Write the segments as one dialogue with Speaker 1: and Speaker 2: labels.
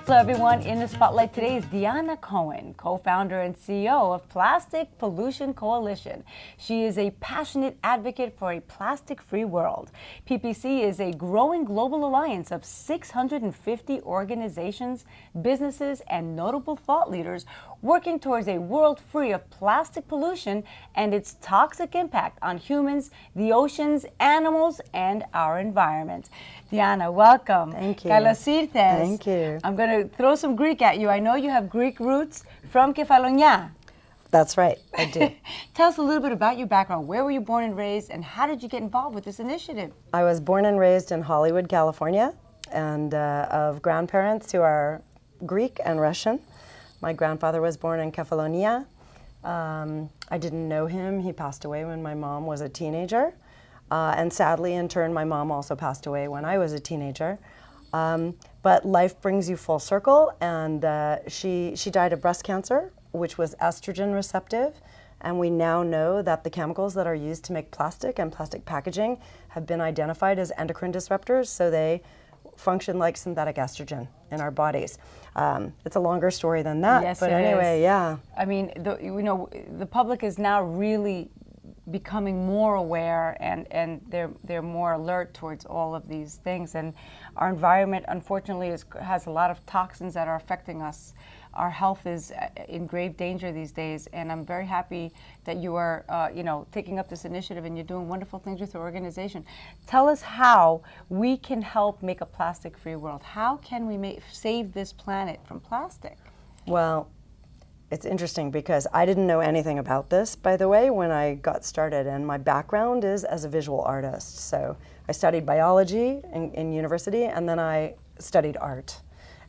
Speaker 1: Hello everyone, in the spotlight today is Dianna Cohen, co-founder and CEO of Plastic Pollution Coalition. She is a passionate advocate for a plastic-free world. PPC is a growing global alliance of 650 organizations, businesses, and notable thought leaders working towards a world free of plastic pollution and its toxic impact on humans, the oceans, animals, and our environment. Dianna, welcome.
Speaker 2: Thank you.
Speaker 1: Καλώς ήρθες.
Speaker 2: Thank you.
Speaker 1: I'm going to throw some Greek at you. I know you have Greek roots from Kefalonia.
Speaker 2: That's right, I do.
Speaker 1: Tell us a little bit about your background. Where were you born and raised, and how did you get involved with this initiative?
Speaker 2: I was born and raised in Hollywood, California, and of grandparents who are Greek and Russian. My grandfather was born in Kefalonia. I didn't know him. He passed away when my mom was a teenager. And sadly, in turn, my mom also passed away when I was a teenager. But life brings you full circle, and she died of breast cancer, which was estrogen receptive. And we now know that the chemicals that are used to make plastic and plastic packaging have been identified as endocrine disruptors, so they function like synthetic estrogen in our bodies. It's a longer story than that,
Speaker 1: yes,
Speaker 2: but anyway,
Speaker 1: is.
Speaker 2: Yeah.
Speaker 1: I mean, the public is now really becoming more aware, and they're more alert towards all of these things. And our environment, unfortunately, has a lot of toxins that are affecting us. Our health is in grave danger these days, and I'm very happy that you are, taking up this initiative, and you're doing wonderful things with your organization. Tell us how we can help make a plastic-free world. How can we save this planet from plastic?
Speaker 2: Well, it's interesting because I didn't know anything about this, by the way, when I got started, and my background is as a visual artist. So I studied biology in university, and then I studied art.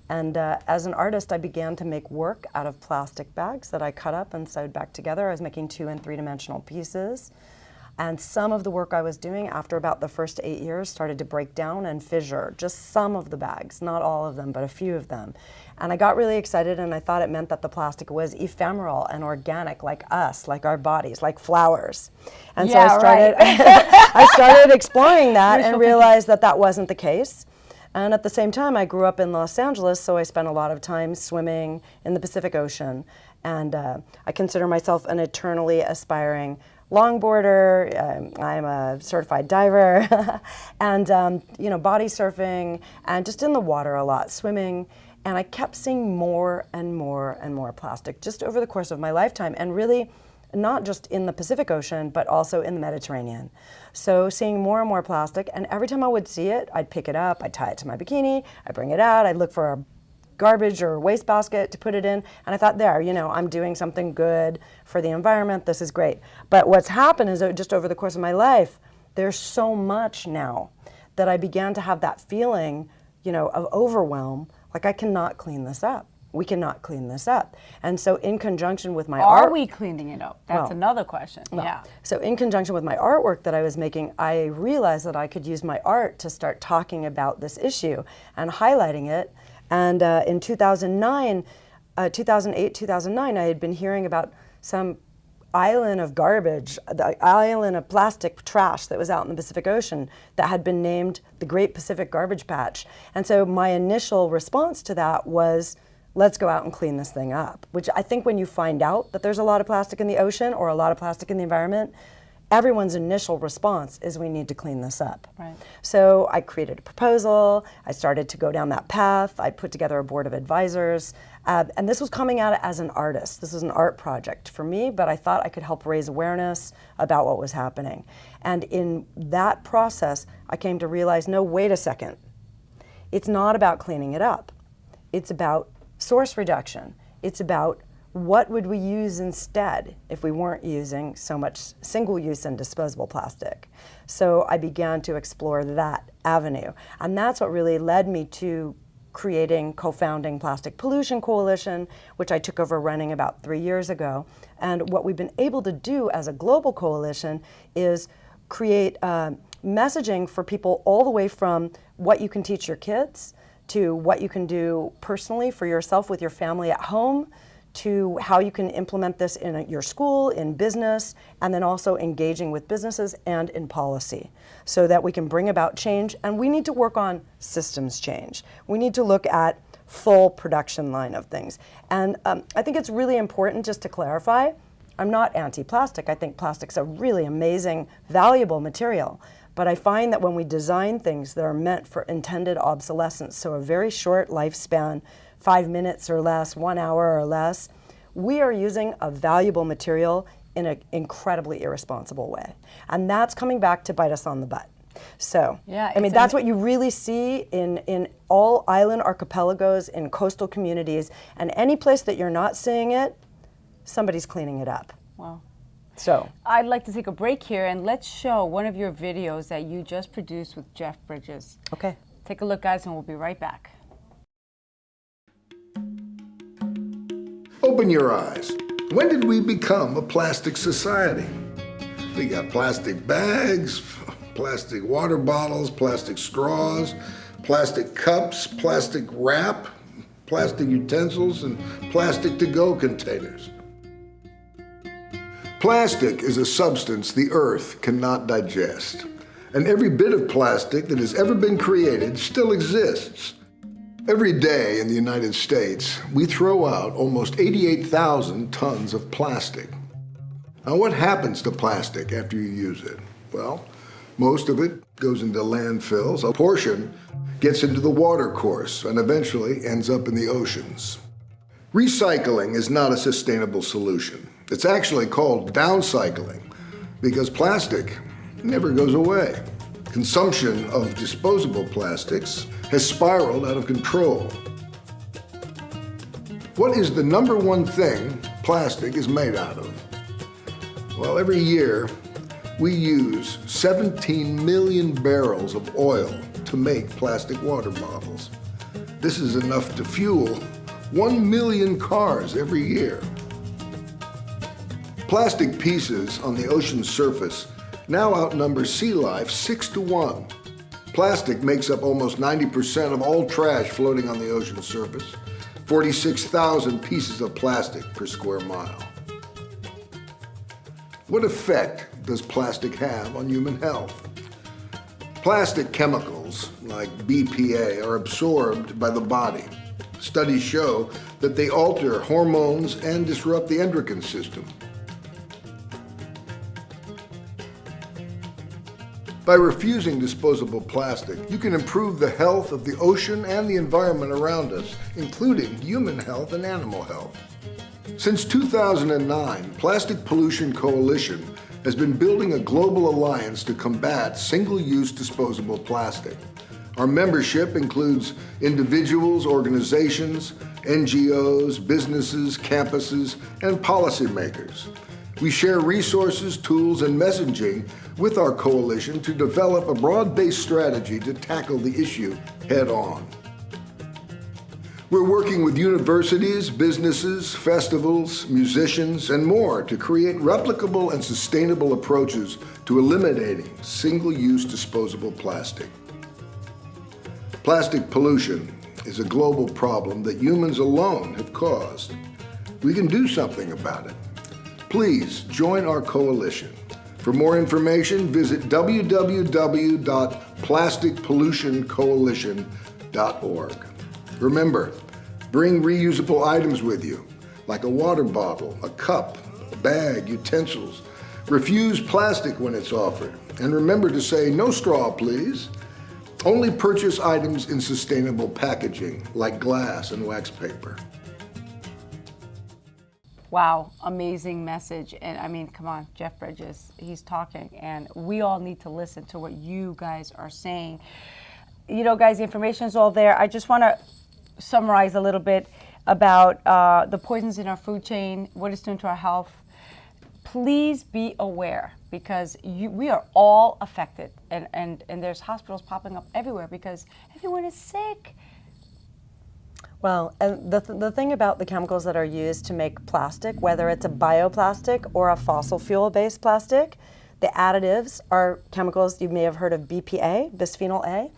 Speaker 2: And as an artist, I began to make work out of plastic bags that I cut up and sewed back together. I was making 2- and 3-dimensional pieces. And some of the work I was doing after about the first 8 years started to break down and fissure, just some of the bags, not all of them, but a few of them. And I got really excited, and I thought it meant that the plastic was ephemeral and organic, like us, like our bodies, like flowers. And so I started, I started exploring that and realized that that wasn't the case. And at the same time, I grew up in Los Angeles, so I spent a lot of time swimming in the Pacific Ocean. And I consider myself an eternally aspiring longboarder. I'm a certified diver, and body surfing, and just in the water a lot, swimming. And I kept seeing more and more and more plastic just over the course of my lifetime, and really not just in the Pacific Ocean, but also in the Mediterranean. So seeing more and more plastic, and every time I would see it, I'd pick it up, I'd tie it to my bikini, I'd bring it out, I'd look for a garbage or waste basket to put it in, and I thought, there, I'm doing something good for the environment, this is great. But what's happened is that just over the course of my life, there's so much now that I began to have that feeling, of overwhelm, like I cannot clean this up. We cannot clean this up. And so in conjunction with my art...
Speaker 1: Are we cleaning it up? That's another question. Yeah.
Speaker 2: So in conjunction with my artwork that I was making, I realized that I could use my art to start talking about this issue and highlighting it. And in 2008, 2009, I had been hearing about some island of garbage, the island of plastic trash that was out in the Pacific Ocean that had been named the Great Pacific Garbage Patch. And so my initial response to that was, let's go out and clean this thing up, which I think when you find out that there's a lot of plastic in the ocean or a lot of plastic in the environment, everyone's initial response is we need to clean this up.
Speaker 1: Right.
Speaker 2: So I created a proposal, I started to go down that path, I put together a board of advisors, and this was coming at it as an artist. This was an art project for me, but I thought I could help raise awareness about what was happening. And in that process, I came to realize, no, wait a second. It's not about cleaning it up. It's about source reduction. It's about what would we use instead if we weren't using so much single-use and disposable plastic? So I began to explore that avenue. And that's what really led me to co-founding Plastic Pollution Coalition, which I took over running about 3 years ago. And what we've been able to do as a global coalition is create messaging for people all the way from what you can teach your kids to what you can do personally for yourself with your family at home, to how you can implement this in your school, in business, and then also engaging with businesses and in policy so that we can bring about change. And we need to work on systems change. We need to look at full production line of things. And I think it's really important just to clarify, I'm not anti-plastic. I think plastic's a really amazing, valuable material. But I find that when we design things that are meant for intended obsolescence, so a very short lifespan, 5 minutes or less, 1 hour or less, we are using a valuable material in an incredibly irresponsible way. And that's coming back to bite us on the butt. So,
Speaker 1: yeah,
Speaker 2: I mean, that's what you really see in all island archipelagos, in coastal communities, and any place that you're not seeing it, somebody's cleaning it up.
Speaker 1: Wow.
Speaker 2: So
Speaker 1: I'd like to take a break here and let's show one of your videos that you just produced with Jeff Bridges.
Speaker 2: Okay.
Speaker 1: Take a look, guys, and we'll be right back.
Speaker 3: Open your eyes. When did we become a plastic society? We got plastic bags, plastic water bottles, plastic straws, plastic cups, plastic wrap, plastic utensils, and plastic to-go containers. Plastic is a substance the earth cannot digest, and every bit of plastic that has ever been created still exists. Every day in the United States, we throw out almost 88,000 tons of plastic. Now, what happens to plastic after you use it? Well, most of it goes into landfills. A portion gets into the water course and eventually ends up in the oceans. Recycling is not a sustainable solution. It's actually called downcycling because plastic never goes away. Consumption of disposable plastics has spiraled out of control. What is the number one thing plastic is made out of? Well, every year we use 17 million barrels of oil to make plastic water bottles. This is enough to fuel 1 million cars every year. Plastic pieces on the ocean's surface now outnumber sea life 6 to 1. Plastic makes up almost 90% of all trash floating on the ocean's surface, 46,000 pieces of plastic per square mile. What effect does plastic have on human health? Plastic chemicals like BPA are absorbed by the body. Studies show that they alter hormones and disrupt the endocrine system. By refusing disposable plastic, you can improve the health of the ocean and the environment around us, including human health and animal health. Since 2009, Plastic Pollution Coalition has been building a global alliance to combat single-use disposable plastic. Our membership includes individuals, organizations, NGOs, businesses, campuses, and policymakers. We share resources, tools, and messaging with our coalition to develop a broad-based strategy to tackle the issue head-on. We're working with universities, businesses, festivals, musicians, and more to create replicable and sustainable approaches to eliminating single-use disposable plastic. Plastic pollution is a global problem that humans alone have caused. We can do something about it. Please join our coalition. For more information, visit www.plasticpollutioncoalition.org. Remember, bring reusable items with you, like a water bottle, a cup, a bag, utensils. Refuse plastic when it's offered. And remember to say, "No straw, please." Only purchase items in sustainable packaging, like glass and wax paper.
Speaker 1: Wow, amazing message. And I mean, come on, Jeff Bridges, he's talking, and we all need to listen to what you guys are saying. You know, guys, the information is all there. I just want to summarize a little bit. about the poisons in our food chain, what it's doing to our health. Please be aware, because we are all affected, and there's hospitals popping up everywhere because everyone is sick.
Speaker 2: Well, and the thing about the chemicals that are used to make plastic, whether it's a bioplastic or a fossil fuel-based plastic, the additives are chemicals. You may have heard of BPA, bisphenol A,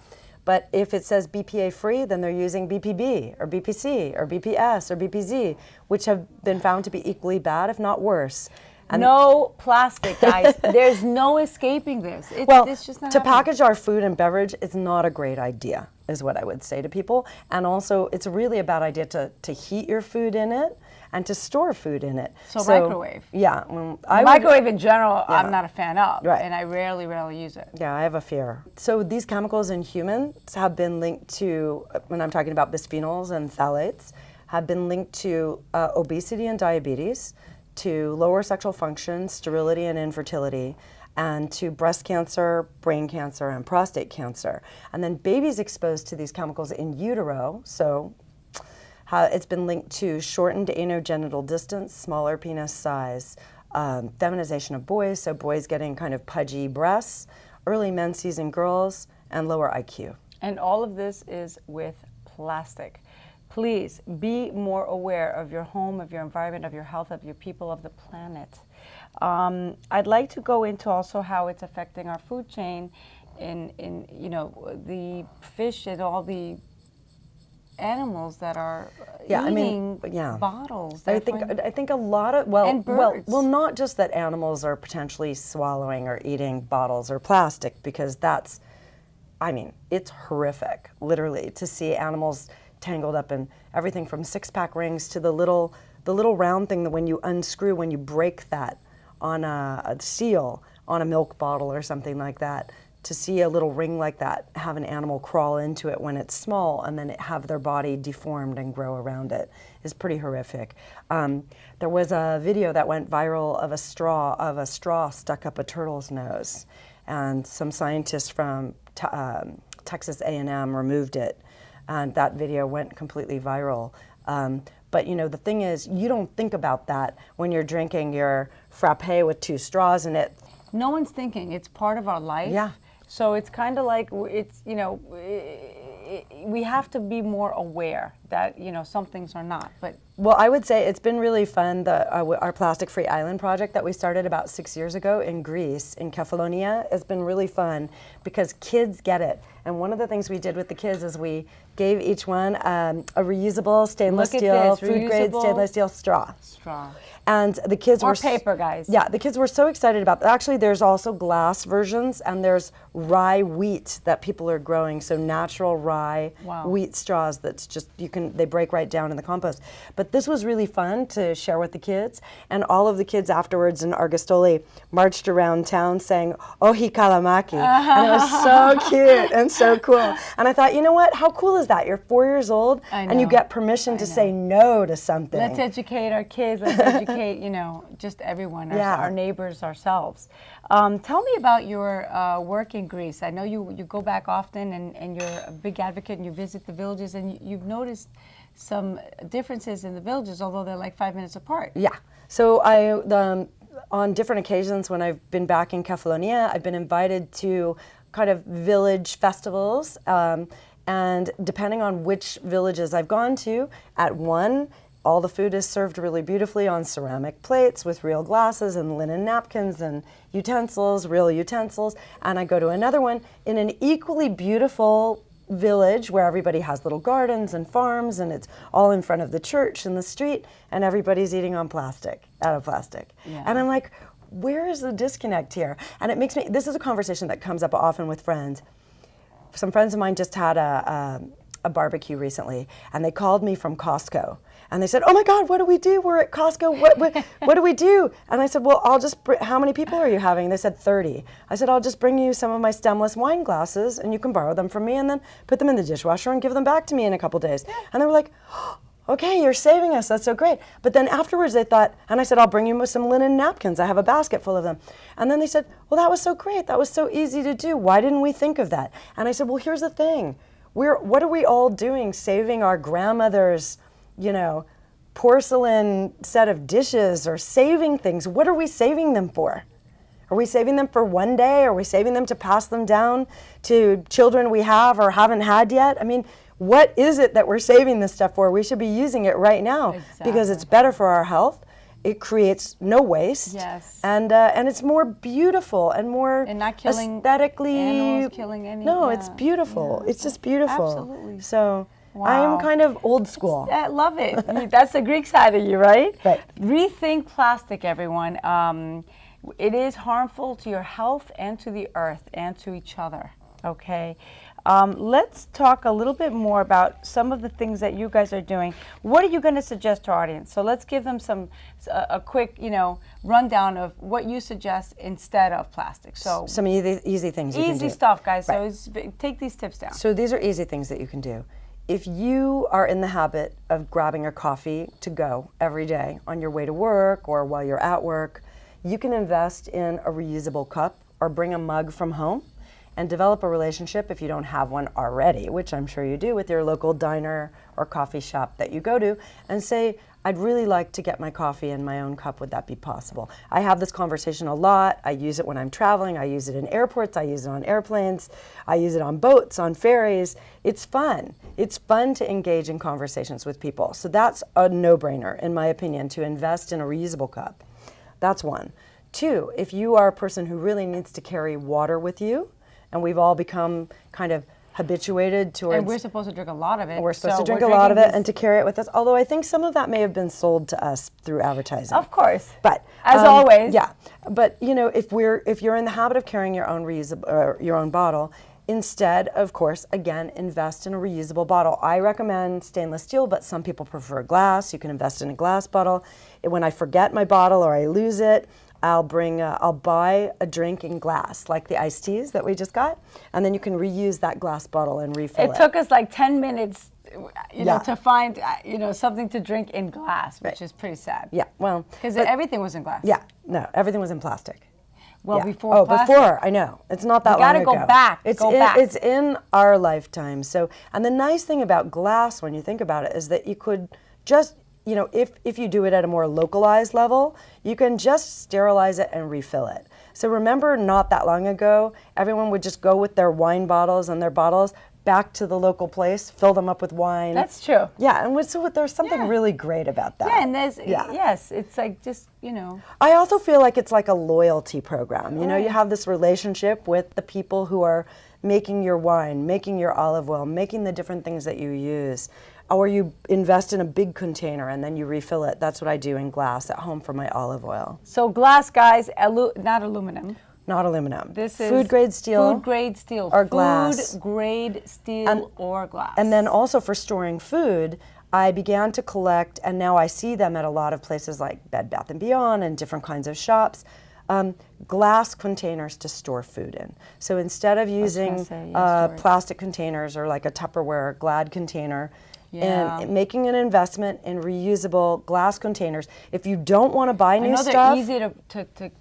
Speaker 2: but if it says BPA free, then they're using BPB or BPC or BPS or BPZ, which have been found to be equally bad, if not worse.
Speaker 1: And no plastic, guys. There's no escaping this. It's just not
Speaker 2: to
Speaker 1: happening.
Speaker 2: package our food and beverage is not a great idea, is what I would say to people. And also, it's really a bad idea to heat your food in it and to store food in it.
Speaker 1: So microwave.
Speaker 2: Yeah.
Speaker 1: Microwave in general,
Speaker 2: Yeah.
Speaker 1: I'm not a fan of,
Speaker 2: Right.
Speaker 1: and I rarely use it.
Speaker 2: Yeah, I have a fear. So these chemicals in humans have been linked to, when I'm talking about bisphenols and phthalates, have been linked to obesity and diabetes, to lower sexual function, sterility and infertility, and to breast cancer, brain cancer, and prostate cancer. And then babies exposed to these chemicals in utero, so it's been linked to shortened anogenital distance, smaller penis size, feminization of boys, so boys getting kind of pudgy breasts, early menses in girls, and lower IQ.
Speaker 1: And all of this is with plastic. Please be more aware of your home, of your environment, of your health, of your people, of the planet. I'd like to go into also how it's affecting our food chain in the fish and all the animals that are eating bottles.
Speaker 2: I think a lot of
Speaker 1: and birds.
Speaker 2: well, not just that animals are potentially swallowing or eating bottles or plastic, because it's horrific, literally, to see animals tangled up in everything from six-pack rings to the little round thing that when you unscrew, when you break that on a seal on a milk bottle or something like that, to see a little ring like that, have an animal crawl into it when it's small and then have their body deformed and grow around it is pretty horrific. There was a video that went viral of a straw stuck up a turtle's nose, and some scientists from Texas A&M removed it. And that video went completely viral. But the thing is, you don't think about that when you're drinking your frappe with 2 straws in it.
Speaker 1: No one's thinking. It's part of our life.
Speaker 2: Yeah.
Speaker 1: So it's kind of like, we have to be more aware that, some things are not. But
Speaker 2: well, I would say it's been really fun. Our plastic-free island project that we started about 6 years ago in Greece, in Kefalonia, has been really fun because kids get it. And one of the things we did with the kids is we gave each one a reusable stainless steel, food-grade stainless steel straw. And the kids
Speaker 1: or paper, guys.
Speaker 2: Yeah, the kids were so excited about that. Actually, there's also glass versions, and there's rye wheat that people are growing. So natural rye wheat straws that's just, they break right down in the compost. But this was really fun to share with the kids. And all of the kids afterwards in Argostoli marched around town saying, "Ohi kalamaki." And it was so cute and so cool. And I thought, you know what? How cool is that? You're 4 years old and you get permission to say no to something.
Speaker 1: Let's educate our kids. Let's educate, just everyone, our neighbors, ourselves. Tell me about your work in Greece. I know you go back often, and you're a big advocate, and you visit the villages, and you've noticed some differences in the villages, although they're like 5 minutes apart.
Speaker 2: Yeah. So on different occasions when I've been back in Kefalonia, I've been invited to kind of village festivals, and depending on which villages I've gone to, at one, all the food is served really beautifully on ceramic plates with real glasses and linen napkins and utensils, real utensils. And I go to another one in an equally beautiful village where everybody has little gardens and farms, and it's all in front of the church and the street, and everybody's eating on plastic, out of plastic. Yeah. And I'm like, where is the disconnect here? And it makes me, this is a conversation that comes up often with friends. Some friends of mine just had a barbecue recently, and they called me from Costco. And they said, "Oh my God, what do we do? We're at Costco. What do we do?" And I said, "Well, I'll just how many people are you having?" And they said 30. I said, "I'll just bring you some of my stemless wine glasses, and you can borrow them from me, and then put them in the dishwasher and give them back to me in a couple days." And they were like, "Oh, okay, you're saving us. That's so great." But then afterwards they thought, and I said, "I'll bring you some linen napkins. I have a basket full of them." And then they said, "Well, that was so great. That was so easy to do. Why didn't we think of that?" And I said, "Well, here's the thing. What are we all doing? Saving our grandmother's porcelain set of dishes or saving things. What are we saving them for? Are we saving them for one day? Are we saving them to pass them down to children we have or haven't had yet? I mean, what is it that we're saving this stuff for? We should be using it right now because it's better for our health. It creates no waste.
Speaker 1: Yes.
Speaker 2: And it's more beautiful and more
Speaker 1: not killing
Speaker 2: aesthetically.
Speaker 1: animals, killing any.
Speaker 2: No, it's beautiful. It's just beautiful.
Speaker 1: Absolutely.
Speaker 2: So
Speaker 1: Wow.
Speaker 2: I'm kind of old school.
Speaker 1: I love it. That's the Greek side of you, right?
Speaker 2: Right.
Speaker 1: Rethink plastic, everyone. It is harmful to your health and to the earth and to each other. Okay. Let's talk a little bit more about some of the things that you guys are doing. What are you going to suggest to our audience? So let's give them a quick, rundown of what you suggest instead of plastic. So
Speaker 2: some easy things you can do.
Speaker 1: Easy stuff, guys.
Speaker 2: Right.
Speaker 1: So take these tips down.
Speaker 2: So these are easy things that you can do. If you are in the habit of grabbing a coffee to go every day on your way to work or while you're at work, you can invest in a reusable cup or bring a mug from home and develop a relationship, if you don't have one already, which I'm sure you do, with your local diner or coffee shop that you go to, and say, I'd really like to get my coffee in my own cup. Would that be possible? I have this conversation a lot. I use it when I'm traveling. I use it in airports. I use it on airplanes. I use it on boats, on ferries. It's fun. It's fun to engage in conversations with people. So that's a no-brainer, in my opinion, to invest in a reusable cup. That's one. Two, if you are a person who really needs to carry water with you, and we've all become kind of habituated towards...
Speaker 1: And we're supposed to drink a lot of it.
Speaker 2: We're supposed to drink a lot of it and to carry it with us. Although I think some of that may have been sold to us through advertising.
Speaker 1: Of course.
Speaker 2: But
Speaker 1: as always.
Speaker 2: Yeah. But if you're in the habit of carrying your own reusable your own bottle, instead, of course, again, invest in a reusable bottle. I recommend stainless steel, but some people prefer glass. You can invest in a glass bottle. When I forget my bottle or I lose it, I'll buy a drink in glass, like the iced teas that we just got, and then you can reuse that glass bottle and refill it.
Speaker 1: It took us like 10 minutes, to find, something to drink in glass, which is pretty sad.
Speaker 2: Yeah, well.
Speaker 1: Because everything was in glass.
Speaker 2: Yeah, no, everything was in plastic.
Speaker 1: Well,
Speaker 2: yeah.
Speaker 1: before plastic.
Speaker 2: Before, I know. It's not that long ago.
Speaker 1: You gotta go back.
Speaker 2: It's in our lifetime. So, and the nice thing about glass, when you think about it, is that you could just, if you do it at a more localized level, you can just sterilize it and refill it. So remember, not that long ago, everyone would just go with their wine bottles and their bottles back to the local place, fill them up with wine.
Speaker 1: That's true.
Speaker 2: Yeah, and so there's something really great about that.
Speaker 1: Yeah, and yes, it's like just,
Speaker 2: I also feel like it's like a loyalty program.
Speaker 1: Right.
Speaker 2: You have this relationship with the people who are making your wine, making your olive oil, making the different things that you use. Or you invest in a big container and then you refill it. That's what I do in glass at home for my olive oil.
Speaker 1: So glass, guys, not aluminum.
Speaker 2: Not aluminum.
Speaker 1: This is
Speaker 2: food grade steel.
Speaker 1: Food grade steel.
Speaker 2: Or glass.
Speaker 1: Food grade steel or glass.
Speaker 2: And then also for storing food, I began to collect, and now I see them at a lot of places like Bed Bath & Beyond and different kinds of shops, glass containers to store food in. So instead of using plastic containers or like a Tupperware or Glad container, and making an investment in reusable glass containers. If you don't want to buy new stuff,
Speaker 1: they're easy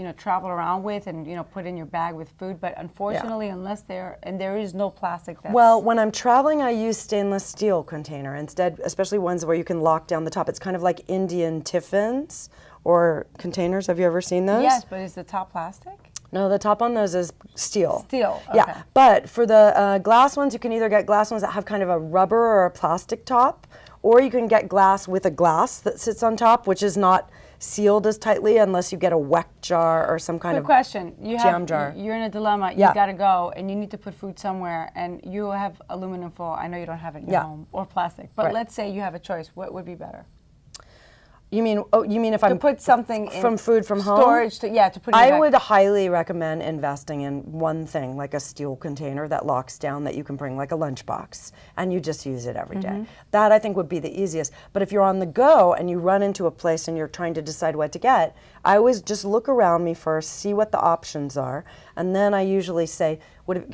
Speaker 1: to travel around with and put in your bag with food, but unfortunately, unless there is no plastic.
Speaker 2: Well, when I'm traveling, I use stainless steel container instead, especially ones where you can lock down the top. It's kind of like Indian tiffins or containers. Have you ever seen those?
Speaker 1: Yes, but is the top plastic?
Speaker 2: No, the top on those is steel.
Speaker 1: Steel, okay.
Speaker 2: Yeah, but for the glass ones, you can either get glass ones that have kind of a rubber or a plastic top, or you can get glass with a glass that sits on top, which is not sealed as tightly unless you get a weck jar or some kind of
Speaker 1: question.
Speaker 2: jam jar.
Speaker 1: You're in a dilemma. You got to go, and you need to put food somewhere, and you have aluminum foil. I know you don't have it in your home, or plastic, but let's say you have a choice. What would be better?
Speaker 2: You mean if I'm
Speaker 1: put something
Speaker 2: from food from home?
Speaker 1: Storage to put in
Speaker 2: I would highly recommend investing in one thing, like a steel container that locks down that you can bring, like a lunchbox, and you just use it every day. That I think would be the easiest. But if you're on the go and you run into a place and you're trying to decide what to get, I always just look around me first, see what the options are, and then I usually say,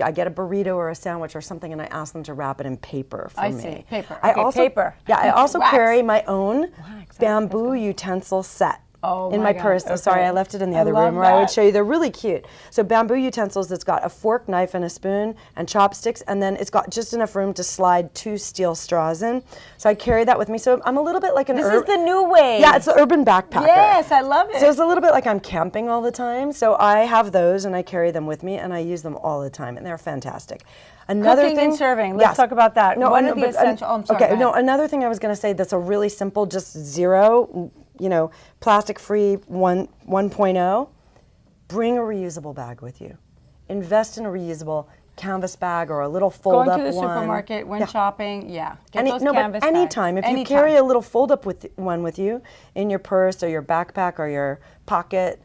Speaker 2: I get a burrito or a sandwich or something, and I ask them to wrap it in paper for me.
Speaker 1: I see, paper.
Speaker 2: I also,
Speaker 1: paper.
Speaker 2: Yeah, I also carry my own bamboo utensil set
Speaker 1: Oh
Speaker 2: in
Speaker 1: my
Speaker 2: my
Speaker 1: God,
Speaker 2: purse. I'm sorry,
Speaker 1: okay.
Speaker 2: I left it in the
Speaker 1: I
Speaker 2: other
Speaker 1: love
Speaker 2: room where I would
Speaker 1: that.
Speaker 2: show you. They're really cute. So bamboo utensils, it's got a fork, knife, and a spoon, and chopsticks, and then it's got just enough room to slide 2 steel straws in. So I carry that with me. So I'm a little bit like an
Speaker 1: This is the new way.
Speaker 2: Yeah, it's the urban backpacker.
Speaker 1: Yes, I love it.
Speaker 2: So it's a little bit like I'm camping all the time. So I have those and I carry them with me and I use them all the time and they're fantastic. Another
Speaker 1: Cooking
Speaker 2: thing,
Speaker 1: and serving. Let's talk about that.
Speaker 2: No,
Speaker 1: What
Speaker 2: no,
Speaker 1: are the
Speaker 2: but,
Speaker 1: essential? Oh, I'm sorry.
Speaker 2: Okay,
Speaker 1: go
Speaker 2: no,
Speaker 1: ahead.
Speaker 2: another thing I was going to say that's a really simple, just zero, plastic-free 1.0. Bring a reusable bag with you. Invest in a reusable canvas bag or a little fold-up one.
Speaker 1: Going to the supermarket when shopping, yeah. Get those
Speaker 2: But
Speaker 1: canvas bags.
Speaker 2: anytime. If you carry a little fold-up one with you in your purse or your backpack or your pocket,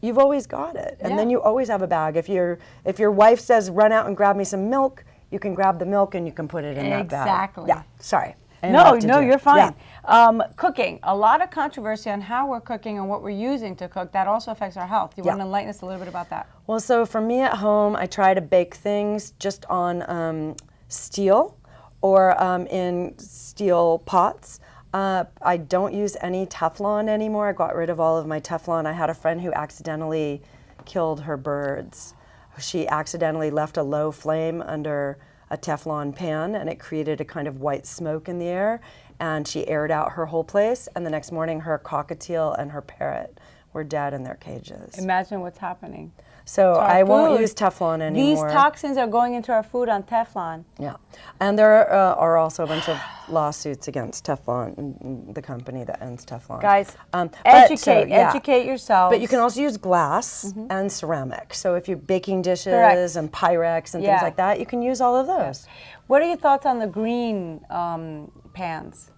Speaker 2: you've always got it. And then you always have a bag. If your wife says, run out and grab me some milk, you can grab the milk and you can put it in that bag.
Speaker 1: Exactly.
Speaker 2: Yeah, sorry.
Speaker 1: No, you're fine.
Speaker 2: Yeah.
Speaker 1: Cooking. A lot of controversy on how we're cooking and what we're using to cook. That also affects our health. You want to enlighten us a little bit about that?
Speaker 2: Well, so for me at home, I try to bake things just on steel or in steel pots. I don't use any Teflon anymore. I got rid of all of my Teflon. I had a friend who accidentally killed her birds. She accidentally left a low flame under a Teflon pan and it created a kind of white smoke in the air and she aired out her whole place and the next morning her cockatiel and her parrot were dead in their cages.
Speaker 1: Imagine what's happening.
Speaker 2: So I won't use Teflon anymore.
Speaker 1: These toxins are going into our food on Teflon.
Speaker 2: Yeah, and there are also a bunch of lawsuits against Teflon, the company that ends Teflon.
Speaker 1: Guys, educate yourselves.
Speaker 2: But you can also use glass and ceramic. So if you're baking dishes and Pyrex and things like that, you can use all of those.
Speaker 1: What are your thoughts on the green pans?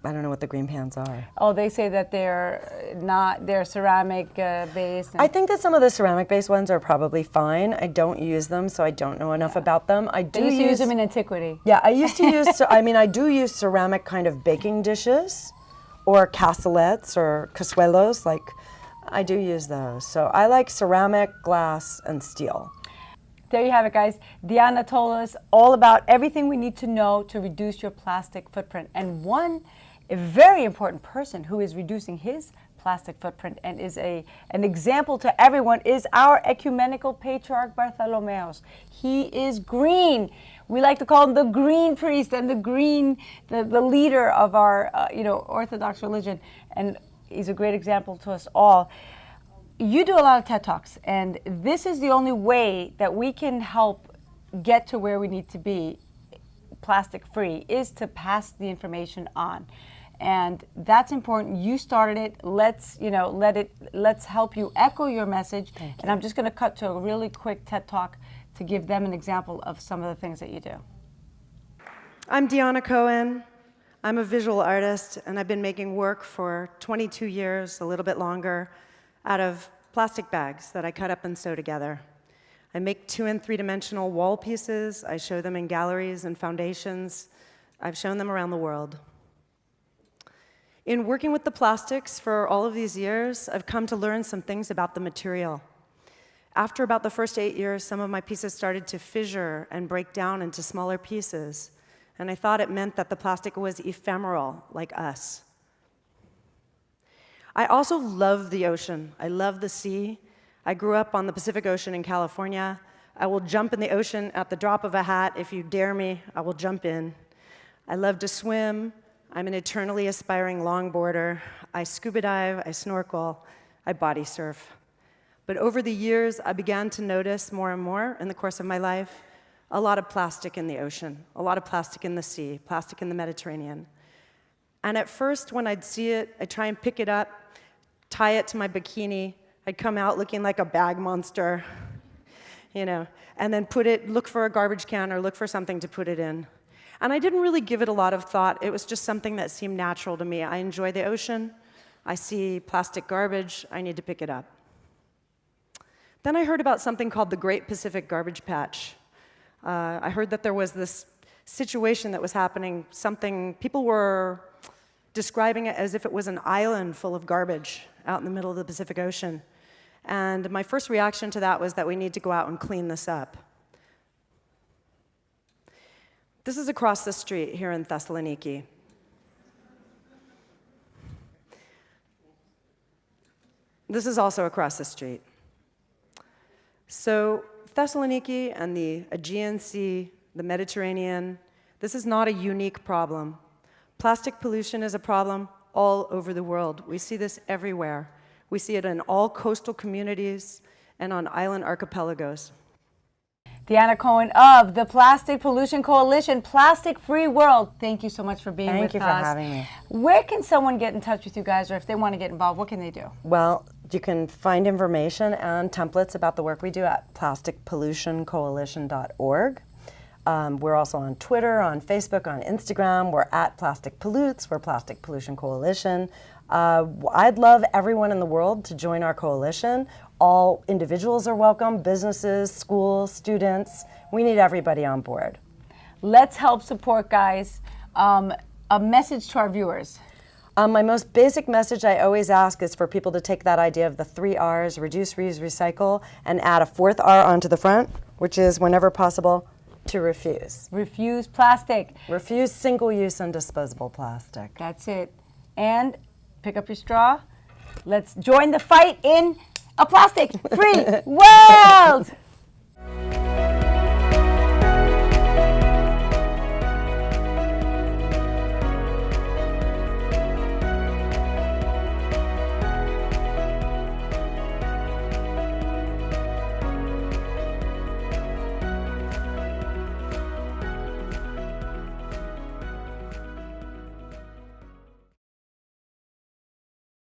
Speaker 2: I don't know what the green pans are.
Speaker 1: Oh, they say that they're ceramic based.
Speaker 2: I think that some of the ceramic based ones are probably fine. I don't use them, so I don't know enough about them. I
Speaker 1: used to use them in antiquity.
Speaker 2: Yeah, I used to use, I do use ceramic kind of baking dishes or cassolettes or cazuelos, I do use those. So I like ceramic, glass, and steel.
Speaker 1: There you have it, guys. Dianna told us all about everything we need to know to reduce your plastic footprint. And a very important person who is reducing his plastic footprint and is an example to everyone is our ecumenical patriarch Bartholomeos. He is green. We like to call him the green priest and the leader of our Orthodox religion. And he's a great example to us all. You do a lot of TED Talks, and this is the only way that we can help get to where we need to be plastic free is to pass the information on. And that's important. You started it. Let's help you echo your message. And I'm just going to cut to a really quick TED Talk to give them an example of some of the things that you do.
Speaker 2: I'm Dianna Cohen. I'm a visual artist, and I've been making work for 22 years, a little bit longer, out of plastic bags that I cut up and sew together. I make 2- and 3-dimensional wall pieces. I show them in galleries and foundations. I've shown them around the world. In working with the plastics for all of these years, I've come to learn some things about the material. After about the first 8 years, some of my pieces started to fissure and break down into smaller pieces, and I thought it meant that the plastic was ephemeral, like us. I also love the ocean. I love the sea. I grew up on the Pacific Ocean in California. I will jump in the ocean at the drop of a hat. If you dare me, I will jump in. I love to swim. I'm an eternally aspiring longboarder. I scuba dive, I snorkel, I body surf. But over the years, I began to notice more and more in the course of my life a lot of plastic in the ocean, a lot of plastic in the sea, plastic in the Mediterranean. And at first, when I'd see it, I'd try and pick it up, tie it to my bikini. I'd come out looking like a bag monster, and then look for a garbage can or look for something to put it in. And I didn't really give it a lot of thought. It was just something that seemed natural to me. I enjoy the ocean. I see plastic garbage. I need to pick it up. Then I heard about something called the Great Pacific Garbage Patch. I heard that there was this situation that was happening, people were describing it as if it was an island full of garbage out in the middle of the Pacific Ocean. And my first reaction to that was that we need to go out and clean this up. This is across the street here in Thessaloniki. This is also across the street. So Thessaloniki and the Aegean Sea, the Mediterranean, this is not a unique problem. Plastic pollution is a problem all over the world. We see this everywhere. We see it in all coastal communities and on island archipelagos.
Speaker 1: Dianna Cohen of the Plastic Pollution Coalition, Plastic Free World. Thank you so much for being with us.
Speaker 2: Thank you for having me.
Speaker 1: Where can someone get in touch with you guys, or if they want to get involved, what can they do?
Speaker 2: Well, you can find information and templates about the work we do at plasticpollutioncoalition.org. We're also on Twitter, on Facebook, on Instagram. We're at Plastic Pollutes. We're Plastic Pollution Coalition. I'd love everyone in the world to join our coalition. All individuals are welcome, businesses, schools, students. We need everybody on board.
Speaker 1: Let's help support, guys. A message to our viewers.
Speaker 2: My most basic message I always ask is for people to take that idea of the 3 R's, reduce, reuse, recycle, and add a 4th R onto the front, which is, whenever possible, to refuse.
Speaker 1: Refuse plastic.
Speaker 2: Refuse single-use and disposable plastic.
Speaker 1: That's it. And pick up your straw. Let's join the fight in a plastic-free world.